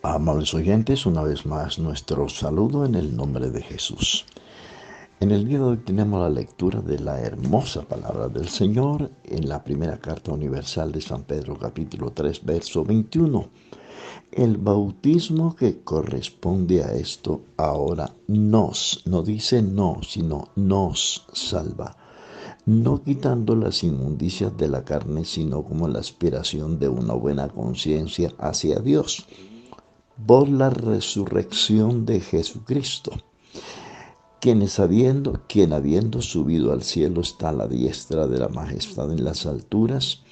Amables oyentes, una vez más nuestro saludo en el nombre de Jesús. En el día de hoy tenemos la lectura de la hermosa palabra del Señor en la primera carta universal de San Pedro, capítulo 3, verso 21. El bautismo que corresponde a esto ahora no dice no, sino nos salva, no quitando las inmundicias de la carne, sino como la aspiración de una buena conciencia hacia Dios por la resurrección de Jesucristo, quien habiendo subido al cielo está a la diestra de la majestad en las alturas,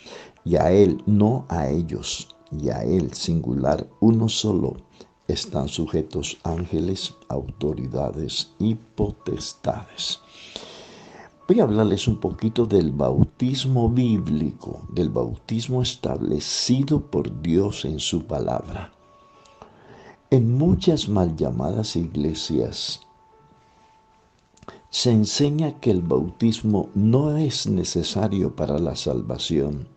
y a él, no a ellos, y a él singular, uno solo, están sujetos ángeles, autoridades y potestades. Voy a hablarles un poquito del bautismo bíblico, del bautismo establecido por Dios en su palabra. En muchas mal llamadas iglesias se enseña que el bautismo no es necesario para la salvación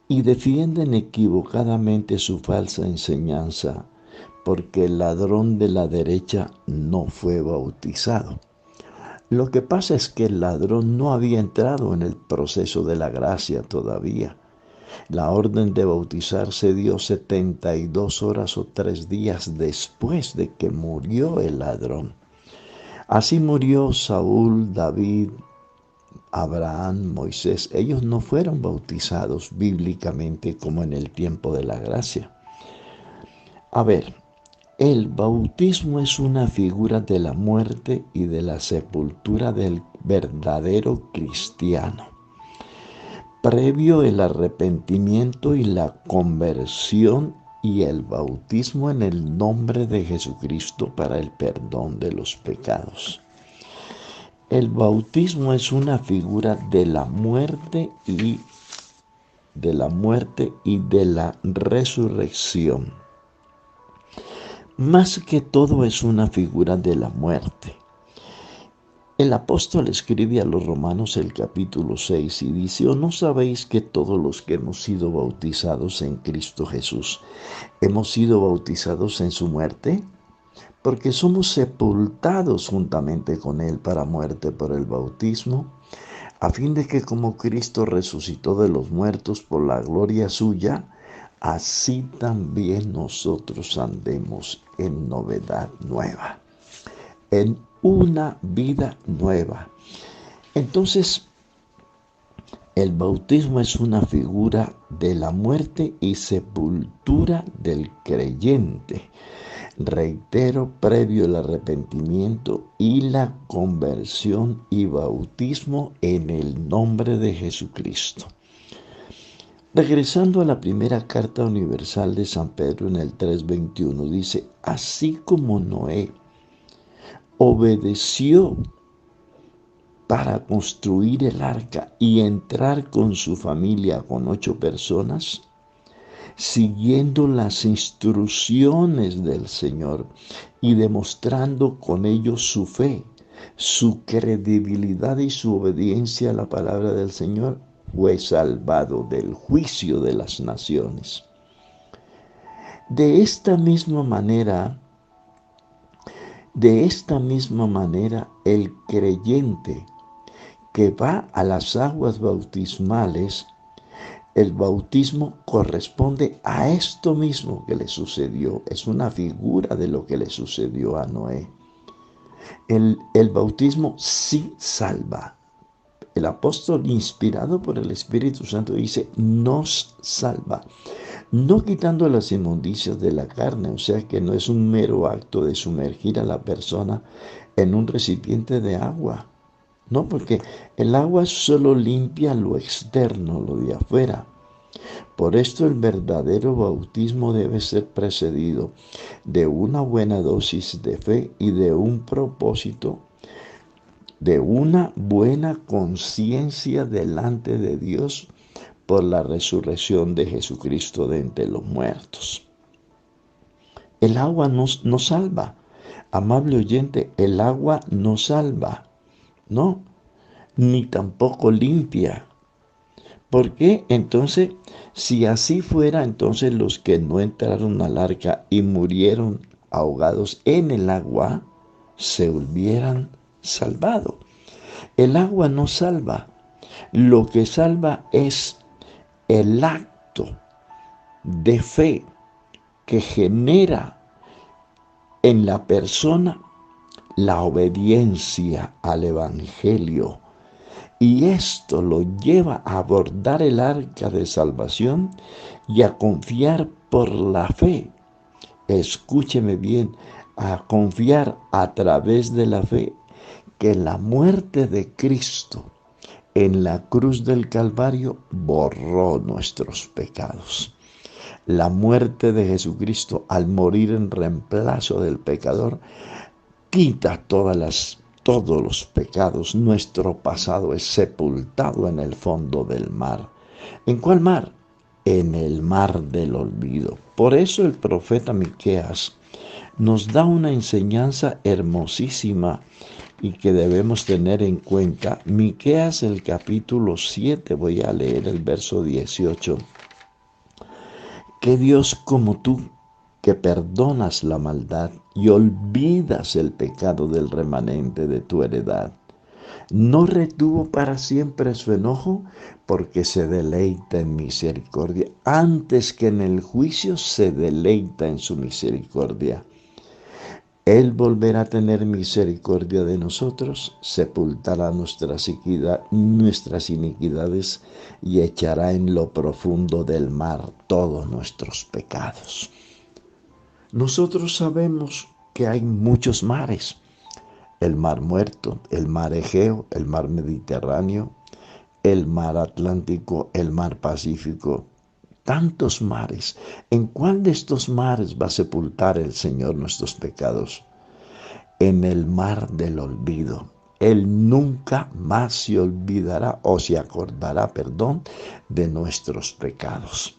y defienden equivocadamente su falsa enseñanza porque el ladrón de la derecha no fue bautizado. Lo que pasa es que el ladrón no había entrado en el proceso de la gracia todavía. La orden de bautizar se dio 72 horas o 3 días después de que murió el ladrón. Así murió Saúl, David, Abraham, Moisés. Ellos no fueron bautizados bíblicamente como en el tiempo de la gracia. A ver, el bautismo es una figura de la muerte y de la sepultura del verdadero cristiano. Previo el arrepentimiento y la conversión y el bautismo en el nombre de Jesucristo para el perdón de los pecados. El bautismo es una figura de la muerte y de la resurrección. Más que todo es una figura de la muerte. El apóstol escribe a los romanos el capítulo 6 y dice: ¿O no sabéis que todos los que hemos sido bautizados en Cristo Jesús, hemos sido bautizados en su muerte? Porque somos sepultados juntamente con Él para muerte por el bautismo, a fin de que como Cristo resucitó de los muertos por la gloria suya, así también nosotros andemos en novedad nueva, en una vida nueva. Entonces, el bautismo es una figura de la muerte y sepultura del creyente. Reitero, previo el arrepentimiento y la conversión y bautismo en el nombre de Jesucristo. Regresando a la primera carta universal de San Pedro en el 3:21, dice: así como Noé obedeció para construir el arca y entrar con su familia, con 8 personas, siguiendo las instrucciones del Señor y demostrando con ello su fe, su credibilidad y su obediencia a la palabra del Señor, fue salvado del juicio de las naciones. De esta misma manera, el creyente que va a las aguas bautismales, el bautismo corresponde a esto mismo que le sucedió. Es una figura de lo que le sucedió a Noé. El bautismo sí salva. El apóstol, inspirado por el Espíritu Santo, dice: nos salva. No quitando las inmundicias de la carne, o sea que no es un mero acto de sumergir a la persona en un recipiente de agua. No, porque el agua solo limpia lo externo, lo de afuera. Por esto el verdadero bautismo debe ser precedido de una buena dosis de fe y de un propósito, de una buena conciencia delante de Dios por la resurrección de Jesucristo de entre los muertos. El agua no salva. Amable oyente, el agua no salva, no, ni tampoco limpia. ¿Por qué? Entonces, si así fuera, entonces los que no entraron al arca y murieron ahogados en el agua, se hubieran salvado. El agua no salva. Lo que salva es el acto de fe que genera en la persona la obediencia al Evangelio. Y esto lo lleva a abordar el arca de salvación y a confiar por la fe. Escúcheme bien, a confiar a través de la fe que la muerte de Cristo en la cruz del Calvario borró nuestros pecados. La muerte de Jesucristo al morir en reemplazo del pecador quita todos los pecados. Nuestro pasado es sepultado en el fondo del mar. ¿En cuál mar? En el mar del olvido. Por eso el profeta Miqueas nos da una enseñanza hermosísima y que debemos tener en cuenta. Miqueas, el capítulo 7, voy a leer el verso 18. Que Dios como tú, que perdonas la maldad y olvidas el pecado del remanente de tu heredad, no retuvo para siempre su enojo, porque se deleita en misericordia, antes que en el juicio se deleita en su misericordia. Él volverá a tener misericordia de nosotros, sepultará nuestras iniquidades y echará en lo profundo del mar todos nuestros pecados. Nosotros sabemos que hay muchos mares: el mar Muerto, el mar Egeo, el mar Mediterráneo, el mar Atlántico, el mar Pacífico. Tantos mares. ¿En cuál de estos mares va a sepultar el Señor nuestros pecados? En el mar del olvido. Él nunca más se olvidará o se acordará, de nuestros pecados.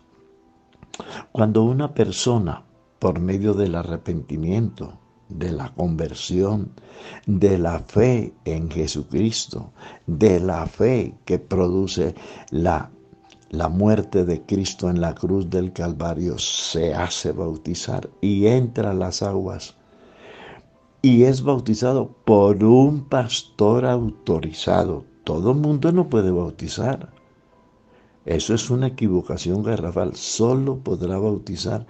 Cuando una persona, por medio del arrepentimiento, de la conversión, de la fe en Jesucristo, de la fe que produce la muerte de Cristo en la cruz del Calvario, se hace bautizar y entra a las aguas y es bautizado por un pastor autorizado. Todo el mundo no puede bautizar. Eso es una equivocación garrafal. Solo podrá bautizar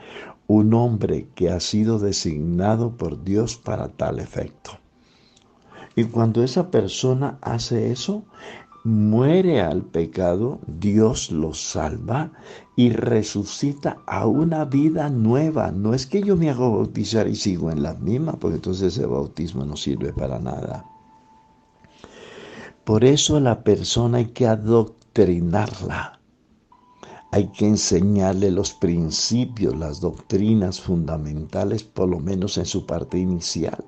un hombre que ha sido designado por Dios para tal efecto. Y cuando esa persona hace eso, muere al pecado, Dios lo salva y resucita a una vida nueva. No es que yo me hago bautizar y sigo en la misma, porque entonces ese bautismo no sirve para nada. Por eso a la persona hay que adoctrinarla. Hay que enseñarle los principios, las doctrinas fundamentales, por lo menos en su parte inicial.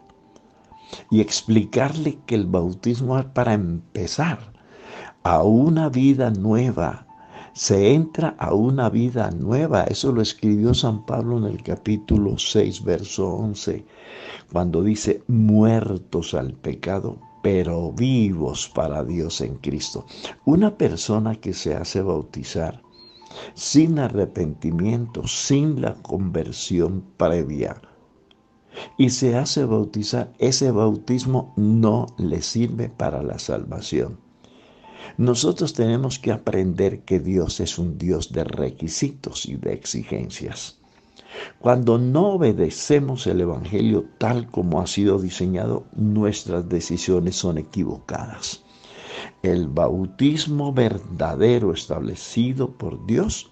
Y explicarle que el bautismo es para empezar a una vida nueva. Se entra a una vida nueva. Eso lo escribió San Pablo en el capítulo 6, verso 11, cuando dice: muertos al pecado, pero vivos para Dios en Cristo. Una persona que se hace bautizar sin arrepentimiento, sin la conversión previa, y se hace bautizar, ese bautismo no le sirve para la salvación. Nosotros tenemos que aprender que Dios es un Dios de requisitos y de exigencias. Cuando no obedecemos el Evangelio tal como ha sido diseñado, nuestras decisiones son equivocadas. El bautismo verdadero establecido por Dios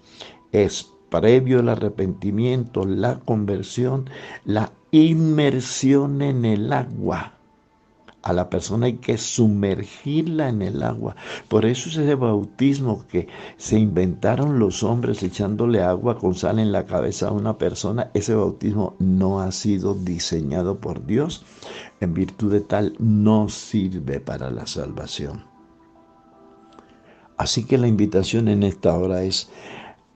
es previo al arrepentimiento, la conversión, la inmersión en el agua. A la persona hay que sumergirla en el agua. Por eso es ese bautismo que se inventaron los hombres echándole agua con sal en la cabeza a una persona. Ese bautismo no ha sido diseñado por Dios. En virtud de tal, no sirve para la salvación. Así que la invitación en esta hora es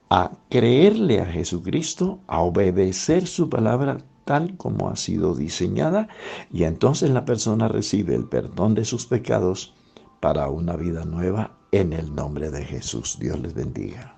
a creerle a Jesucristo, a obedecer su palabra tal como ha sido diseñada, y entonces la persona recibe el perdón de sus pecados para una vida nueva en el nombre de Jesús. Dios les bendiga.